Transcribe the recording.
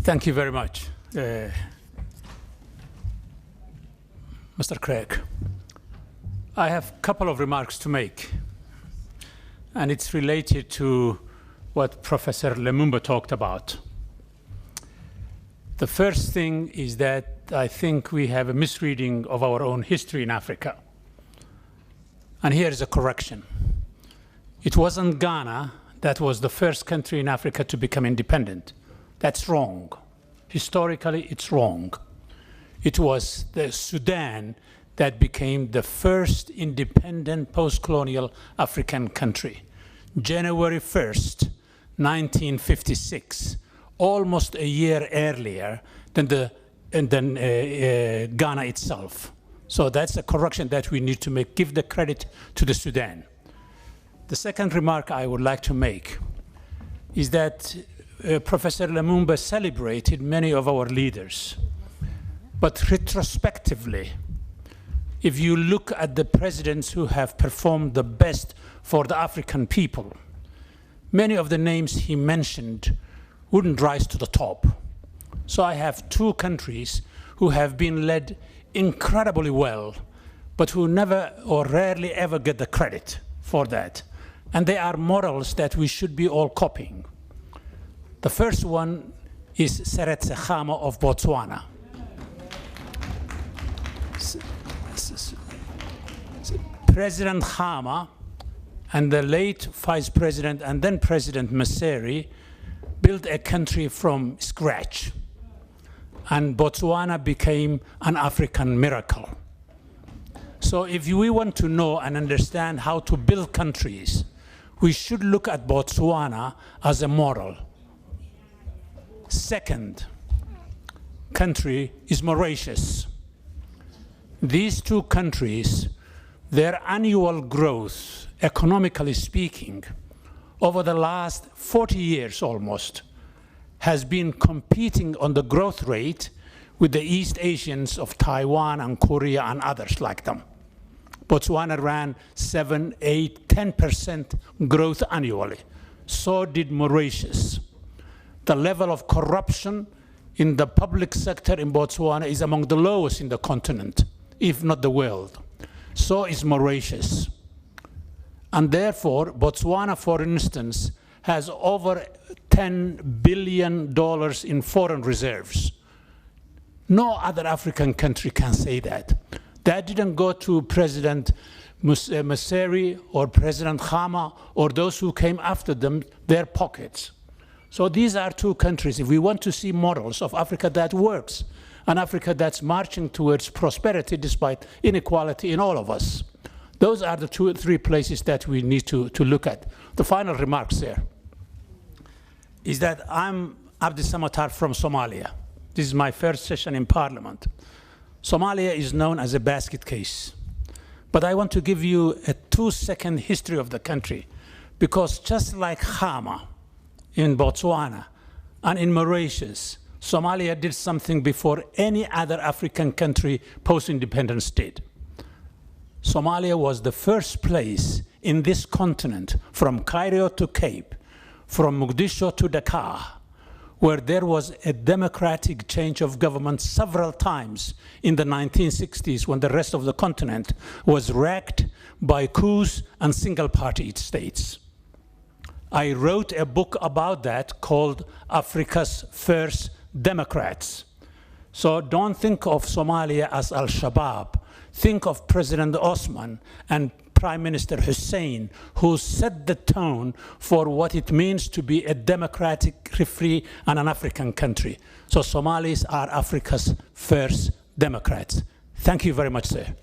Thank you very much, Mr. Craig. I have a couple of remarks to make, and it's related to what Professor Lumumba talked about. The first thing is that I think we have a misreading of our own history in Africa. And here is a correction. It wasn't Ghana that was the first country in Africa to become independent. That's wrong. Historically, it's wrong. It was the Sudan that became the first independent post-colonial African country. January 1st, 1956, almost a year earlier than Ghana itself. So that's a correction that we need to make. Give the credit to the Sudan. The second remark I would like to make is that Professor Lumumba celebrated many of our leaders. But retrospectively, if you look at the presidents who have performed the best for the African people, many of the names he mentioned wouldn't rise to the top. So I have two countries who have been led incredibly well, but who never or rarely ever get the credit for that. And they are models that we should be all copying. The first one is Seretse Khama of Botswana. President Khama and the late Vice President and then President Maseri built a country from scratch. And Botswana became an African miracle. So if we want to know and understand how to build countries, we should look at Botswana as a model. Second country is Mauritius. These two countries, their annual growth, economically speaking, over the last 40 years almost, has been competing on the growth rate with the East Asians of Taiwan and Korea and others like them. Botswana ran 7, 8, 10% growth annually. So did Mauritius. The level of corruption in the public sector in Botswana is among the lowest in the continent, if not the world. So is Mauritius. And therefore, Botswana, for instance, has over $10 billion in foreign reserves. No other African country can say that. That didn't go to President Maseri or President Khama or those who came after them, their pockets. So these are two countries. If we want to see models of Africa that works, an Africa that's marching towards prosperity despite inequality in all of us, those are the 2 or 3 places that we need to look at. The final remarks there is that I'm Abdi Samatar from Somalia. This is my first session in Parliament. Somalia is known as a basket case. But I want to give you a 2-second history of the country, because just like Khama in Botswana and in Mauritius, Somalia did something before any other African country post-independence did. Somalia was the first place in this continent, from Cairo to Cape, from Mogadishu to Dakar, where there was a democratic change of government several times in the 1960s, when the rest of the continent was wrecked by coups and single-party states. I wrote a book about that called Africa's First Democrats. So don't think of Somalia as Al-Shabaab. Think of President Osman and Prime Minister Hussein, who set the tone for what it means to be a democratic, free, and an African country. So Somalis are Africa's first Democrats. Thank you very much, sir.